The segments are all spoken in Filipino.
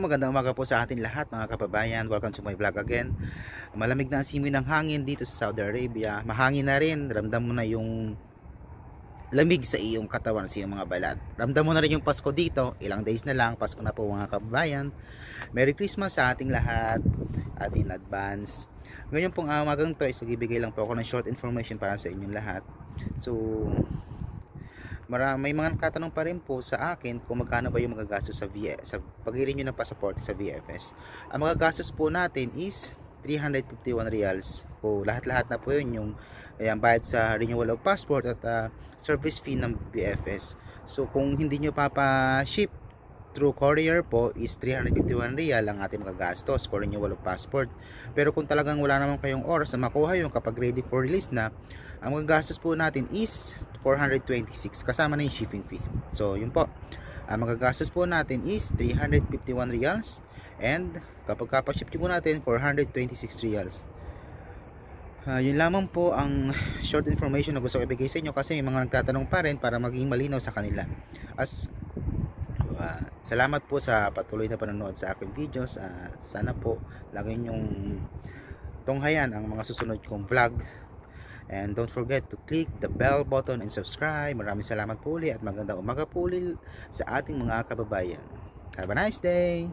magandang umaga po sa atin lahat mga kababayan. Welcome to my vlog again. Malamig na ang simoy ng hangin dito sa Saudi Arabia. Mahangin na rin. Ramdam mo na yung lamig sa iyong katawan, sa iyong mga balat. Ramdam mo na rin yung Pasko dito. Ilang days na lang, Pasko na po mga kababayan. Merry Christmas sa ating lahat at in advance. Ngayon pong umagang to is nagbibigay lang po ako ng short information para sa inyong lahat. So, may mga nagtatanong pa rin po sa akin kung magkano ba yung magagastos sa pag-renew ng pasaporte sa VFS. Ang magagastos po natin is 351 reals. Po lahat-lahat na po yun yung bayad sa renewal of passport at service fee ng VFS. So kung hindi nyo papa-ship through courier po is 351 real ang ating magagastos for renewal of passport. Pero kung talagang wala naman kayong oras na makuha yung kapag ready for release na, ang magagastos po natin is 426 kasama na yung shipping fee. So yun po, ang magagastos po natin is 351 reals and kapag kapag-ship po natin 426 reals. Yun lamang po ang short information na gusto ko ibigay sa inyo kasi may mga nagtatanong pa rin para maging malinaw sa kanila. Salamat po sa patuloy na panonood sa aking videos. Sana po lagi nyong tunghayan ang mga susunod kong vlog. And don't forget to click the bell button and subscribe. Maraming salamat po ulit at magandang umaga po ulit sa ating mga kababayan. Have a nice day!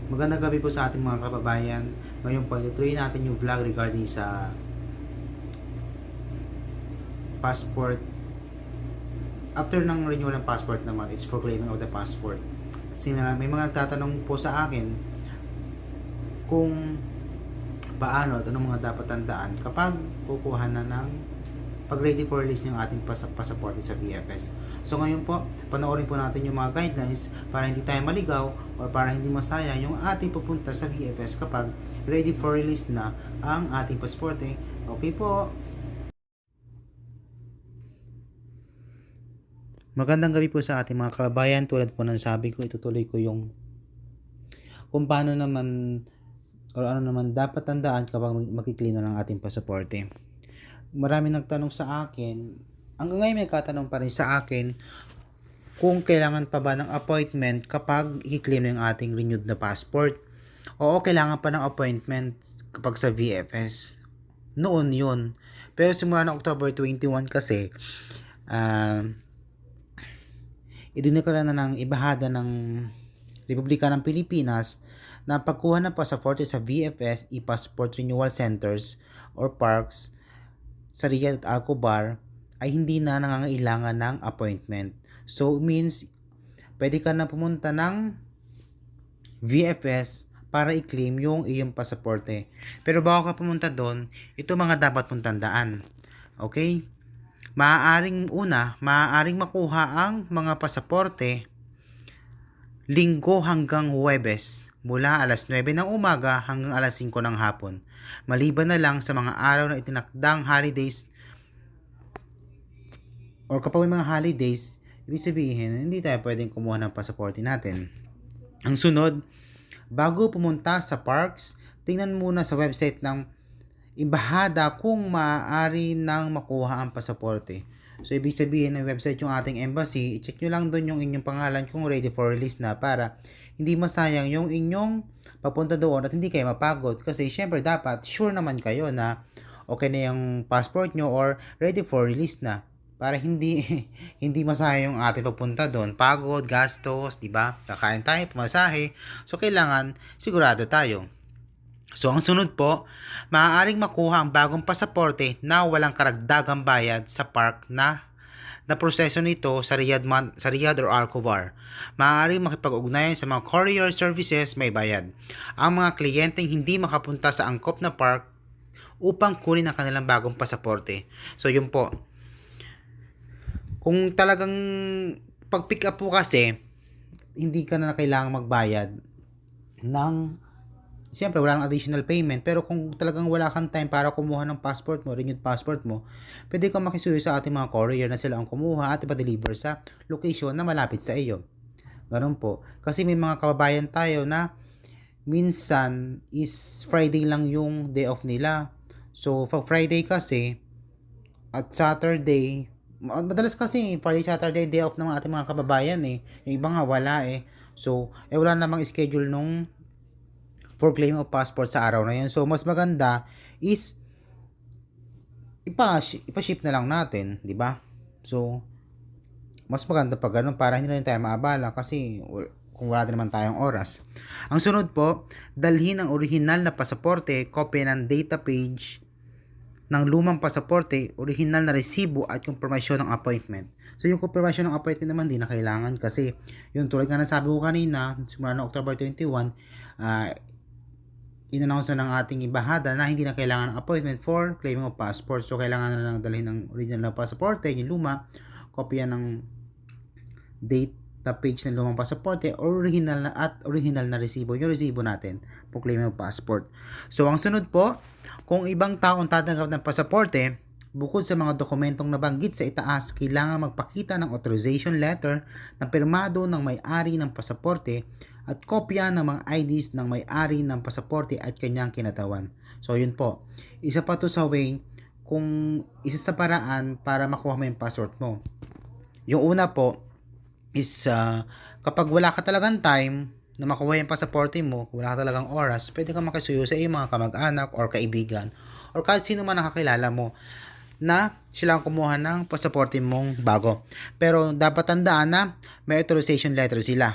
Magandang gabi po sa ating mga kababayan. Ngayon po, ituloy natin yung vlog regarding sa passport. After ng renewal ng passport naman, it's for claiming of the passport. Kasi may mga nagtatanong po sa akin kung paano at anong mga dapat tandaan kapag kukuha na ng pag-ready for release ng ating pasaporte sa VFS. So ngayon po, panoorin po natin yung mga guidelines para hindi tayo maligaw or para hindi masayang yung ating pupunta sa VFS kapag ready for release na ang ating pasaporte. Okay po. Magandang gabi po sa ating mga kababayan. Tulad po ng sabi ko, itutuloy ko yung kung paano naman o ano naman dapat tandaan kapag magkiklino ng ating pasaporte. Marami nagtanong sa akin, hanggang ngayon may katanong pa rin sa akin kung kailangan pa ba ng appointment kapag i-claim yung ating renewed na passport. Oo, kailangan pa ng appointment kapag sa VFS. Noon yun. Pero simula ng October 21 kasi, idineklara na ng Embahada ng Republika ng Pilipinas na pagkuha ng pasaporte sa VFS e-passport renewal centers or parks sa Riyadh at Al-Khobar ay hindi na nangangailangan ng appointment. So means pwede ka na pumunta ng VFS para i-claim yung iyong pasaporte. Pero bago ka pumunta doon, ito mga dapat mong tandaan. Okay? Maaaring makuha ang mga pasaporte Linggo hanggang Huwebes mula alas 9 ng umaga hanggang alas 5 ng hapon. Maliban na lang sa mga araw na itinakdang holidays or kapag may mga holidays, ibig sabihin hindi tayo pwedeng kumuha ng pasaporte natin. Ang sunod, bago pumunta sa parks, tingnan muna sa website ng Embahada kung maaari nang makuha ang pasaporte. So, ibig sabihin ng website yung ating embassy, i-check nyo lang doon yung inyong pangalan kung ready for release na para hindi masayang yung inyong papunta doon at hindi kayo mapagod. Kasi syempre dapat sure naman kayo na okay na yung passport nyo or ready for release na. Para hindi hindi masayang yung ating papunta doon. Pagod, gastos, di ba? Kakain tayo, pumasahe. So, kailangan sigurado tayo. So, ang sunod po, maaaring makuha ang bagong pasaporte na walang karagdagang bayad sa park na proseso nito sa Riyadh or Al-Khobar. Maaaring makipag-ugnayan sa mga courier services may bayad. Ang mga kliyenteng hindi makapunta sa angkop na park upang kunin ang kanilang bagong pasaporte. So, yun po. Kung talagang pag-pick up po kasi, hindi ka na kailangang magbayad ng siyempre, wala nang additional payment. Pero kung talagang wala kang time para kumuha ng passport mo, renewed passport mo, pwede kang makisuyo sa ating mga courier na sila ang kumuha at ipa-deliver sa location na malapit sa iyo. Ganun po. Kasi may mga kababayan tayo na minsan is Friday lang yung day off nila. So, pag Friday kasi at Saturday, Madalas kasi Friday, Saturday, day off ng ating mga kababayan eh. Yung iba nga wala eh. So, wala namang schedule nung for claiming of passport sa araw na yun. So, mas maganda is ipa-ship na lang natin, di ba? So, mas maganda pa ganun para hindi na rin tayo maabala kasi kung wala din naman tayong oras. Ang sunod po, dalhin ang orihinal na pasaporte, kopya ng data page ng lumang pasaporte, orihinal na resibo at kumpirmasyon ng appointment. So yung kumpirmasyon ng appointment naman din na kailangan kasi yung tulad nga nasabi ko kanina, simula ng October 21, in-announce na ng ating embahada na hindi na kailangan ng appointment for claiming of passport. So kailangan na lang dalhin ng original na pasaporte, yung luma, kopya ng data page ng lumang pasaporte, original na resibo, yung resibo natin for claiming of passport. So ang sunod po, kung ibang taong tatanggap ng pasaporte, bukod sa mga dokumentong nabanggit sa itaas, kailangan magpakita ng authorization letter na pirmado ng may-ari ng pasaporte at kopya ng mga IDs ng may-ari ng pasaporte at kanyang kinatawan. So yun po, isa pa to sa way kung isa sa paraan para makuha mo yung passport mo. Yung una po is kapag wala ka talagang time na makuha yung pasaporte mo, wala ka talagang oras, pwede kang makisuyo sa iyong mga kamag-anak or kaibigan or kahit sino man nakakilala mo na sila ang kumuha ng pasaporte mong bago. Pero dapat tandaan na may authorization letter sila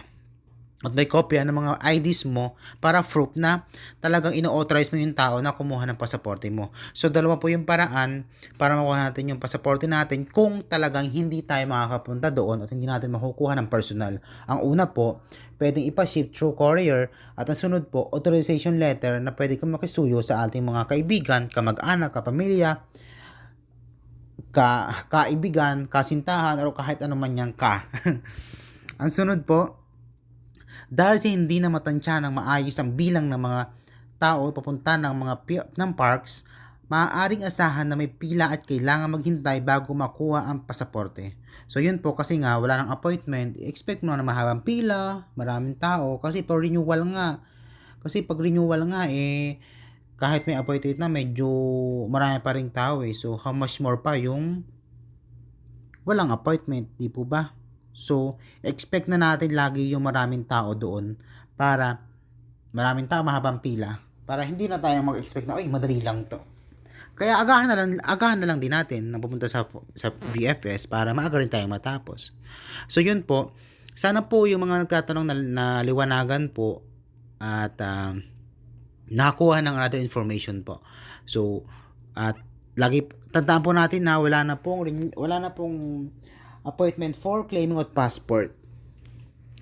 at may kopya ng mga IDs mo para proof na talagang ino-authorize mo yung tao na kumuha ng pasaporte mo. So, dalawa po yung paraan para makuha natin yung pasaporte natin kung talagang hindi tayo makakapunta doon at hindi natin makukuha ng personal. Ang una po, pwedeng ipa-ship through courier at ang sunod po, authorization letter na pwede kang makisuyo sa ating mga kaibigan, kamag-anak, kapamilya, kaibigan, kasintahan, o kahit anong manyang ka. Ang sunod po, dahil sa hindi na matansya ng maayos ang bilang ng mga tao papunta ng parks, maaaring asahan na may pila at kailangan maghintay bago makuha ang pasaporte. So yun po kasi nga wala ng appointment, expect mo na mahabang pila, maraming tao kasi pag renewal nga. Kasi pag renewal nga kahit may appointment na medyo marami pa ring tao So how much more pa yung walang appointment, di po ba? So, expect na natin lagi yung maraming tao doon para maraming tao, mahabang pila para hindi na tayo mag-expect na, madali lang to. Kaya agahan na lang din natin na pupunta sa VFS para maaga rin tayong matapos. So, yun po. Sana po yung mga nagtatanong na liwanagan po at nakakuha ng other information po. So, at lagi tandaan po natin na wala na pong appointment for claiming of passport.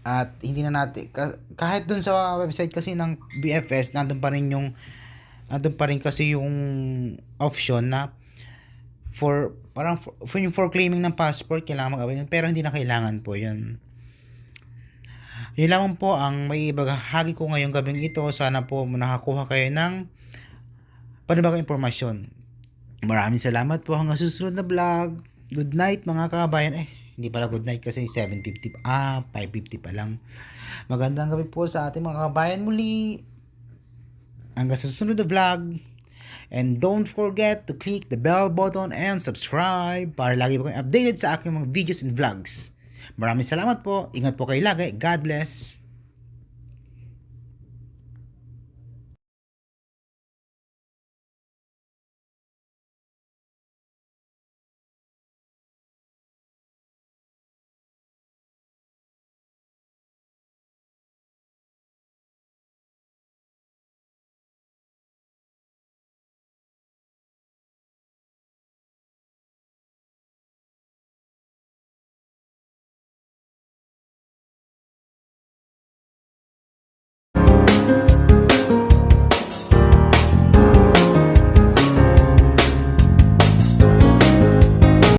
At hindi na natin kahit dun sa website kasi ng BFS nandun pa rin kasi yung option na for claiming ng passport kailangan mag-apply pero hindi na kailangan po yun. Yun lamang po ang may ibahagi ko ngayong gabing ito. Sana po nakakuha kayo ng panibagong impormasyon. Maraming salamat po hanggang susunod na vlog. Good night mga kabayan. Hindi pala good night kasi 7:50 5:50 pa lang. Magandang gabi po sa ating mga kabayan muli. Hanggang sa susunod na vlog. And don't forget to click the bell button and subscribe para lagi po kayong updated sa aking mga videos and vlogs. Maraming salamat po. Ingat po kayo lagi. God bless.